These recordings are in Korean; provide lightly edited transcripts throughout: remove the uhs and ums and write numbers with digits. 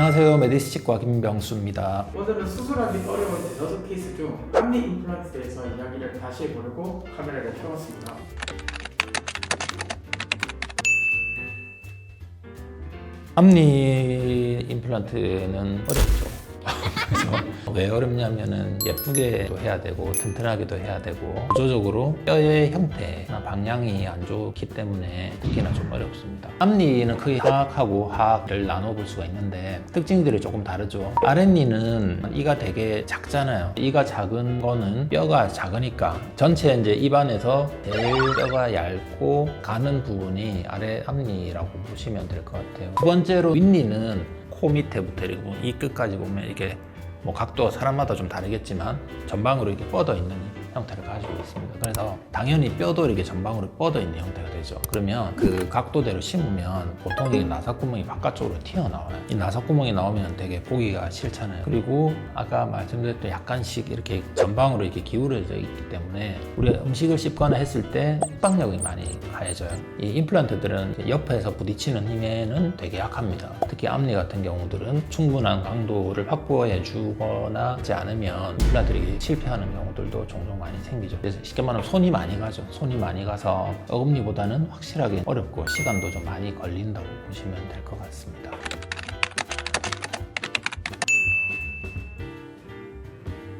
안녕하세요. 메디스 치과 김병수입니다. 오늘은 수술하기 어려운 대여섯 케이스 중 앞니 임플란트에 대해서 이야기를 다시 해보려고 카메라를 켜봤습니다. 앞니 임플란트는 어렵죠. 그래서 왜 어렵냐면은 예쁘게도 해야 되고 튼튼하게도 해야 되고 구조적으로 뼈의 형태나 방향이 안 좋기 때문에 특히나 좀 어렵습니다. 앞니는 크게 하악하고 하악을 나눠볼 수가 있는데 특징들이 조금 다르죠. 아랫니는 이가 되게 작잖아요. 이가 작은 거는 뼈가 작으니까 전체 이제 입안에서 제일 뼈가 얇고 가는 부분이 아래 앞니라고 보시면 될 것 같아요. 두 번째로 윗니는 코 밑에부터 그리고 이 끝까지 보면 이게 뭐 각도가 사람마다 좀 다르겠지만 전방으로 이렇게 뻗어 있는 형태를 가지고 있습니다. 그래서 당연히 뼈도 이렇게 전방으로 뻗어 있는 형태가 되죠. 그러면 그 각도대로 심으면 보통 이 나사구멍이 바깥쪽으로 튀어나와요. 이 나사구멍이 나오면 되게 보기가 싫잖아요. 그리고 아까 말씀드렸던 약간씩 이렇게 전방으로 이렇게 기울어져 있기 때문에 우리가 음식을 씹거나 했을 때 흡박력이 많이 가해져요. 이 임플란트들은 옆에서 부딪히는 힘에는 되게 약합니다. 특히 앞니 같은 경우들은 충분한 강도를 확보해 주거나 하지 않으면 임플란트들이 실패하는 경우들도 종종 많이 생기죠. 그래서 쉽게 말하면 손이 많이 가죠. 손이 많이 가서 어금니보다는 확실하게 어렵고 시간도 좀 많이 걸린다고 보시면 될 것 같습니다.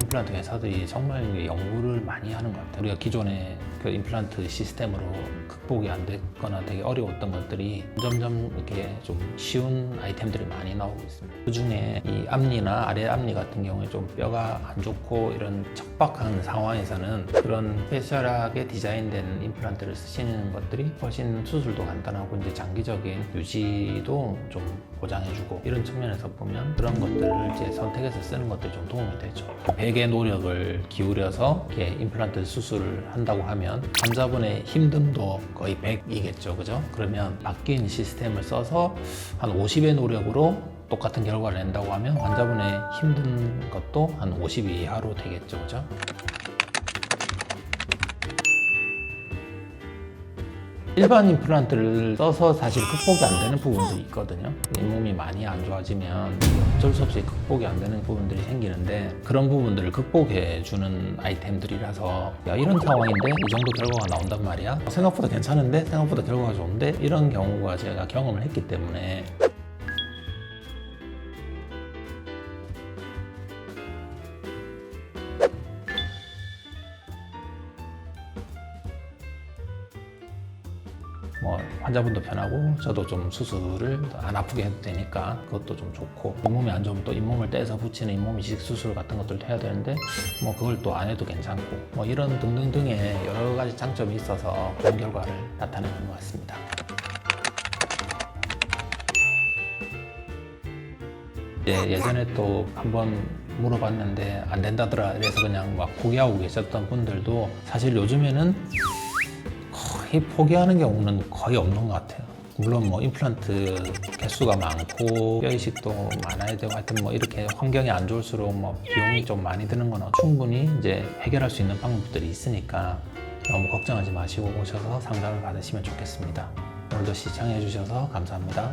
임플란트 회사들이 정말 연구를 많이 하는 것 같아요. 우리가 기존의 그 임플란트 시스템으로 극복이 안 됐거나 되게 어려웠던 것들이 점점 이렇게 좀 쉬운 아이템들이 많이 나오고 있습니다. 그 중에 이 앞니나 아래 앞니 같은 경우에 좀 뼈가 안 좋고 이런 척박한 상황에서는 그런 스페셜하게 디자인된 임플란트를 쓰시는 것들이 훨씬 수술도 간단하고 이제 장기적인 유지도 좀 보장해주고 이런 측면에서 보면 그런 것들을 이제 선택해서 쓰는 것들이 좀 도움이 되죠. 100의 노력을 기울여서 이렇게 임플란트 수술을 한다고 하면 환자분의 힘듦도 거의 100이겠죠. 그죠? 그러면 바뀐 시스템을 써서 한 50의 노력으로 똑같은 결과를 낸다고 하면 환자분의 힘든 것도 한 50 이하로 되겠죠. 그죠? 일반 임플란트를 써서 사실 극복이 안 되는 부분도 있거든요. 잇몸이 많이 안 좋아지면 어쩔 수 없이 극복이 안 되는 부분들이 생기는데 그런 부분들을 극복해 주는 아이템들이라서 야, 이런 상황인데 이 정도 결과가 나온단 말이야? 생각보다 괜찮은데? 생각보다 결과가 좋은데? 이런 경우가 제가 경험을 했기 때문에 뭐 환자분도 편하고 저도 좀 수술을 안 아프게 해도 되니까 그것도 좀 좋고 잇몸이 안 좋으면 또 잇몸을 떼서 붙이는 잇몸 이식 수술 같은 것들도 해야 되는데 뭐 그걸 또 안 해도 괜찮고 뭐 이런 등등등의 여러 가지 장점이 있어서 좋은 결과를 나타내는 것 같습니다. 예전에 또 한번 물어봤는데 안 된다더라 그래서 그냥 막 포기하고 계셨던 분들도 사실 요즘에는 거의 포기하는 경우는 거의 없는 것 같아요. 물론 뭐 임플란트 개수가 많고 뼈 이식도 많아야 되고 하여튼 뭐 이렇게 환경이 안 좋을수록 뭐 비용이 좀 많이 드는 거는 충분히 이제 해결할 수 있는 방법들이 있으니까 너무 걱정하지 마시고 오셔서 상담을 받으시면 좋겠습니다. 오늘도 시청해 주셔서 감사합니다.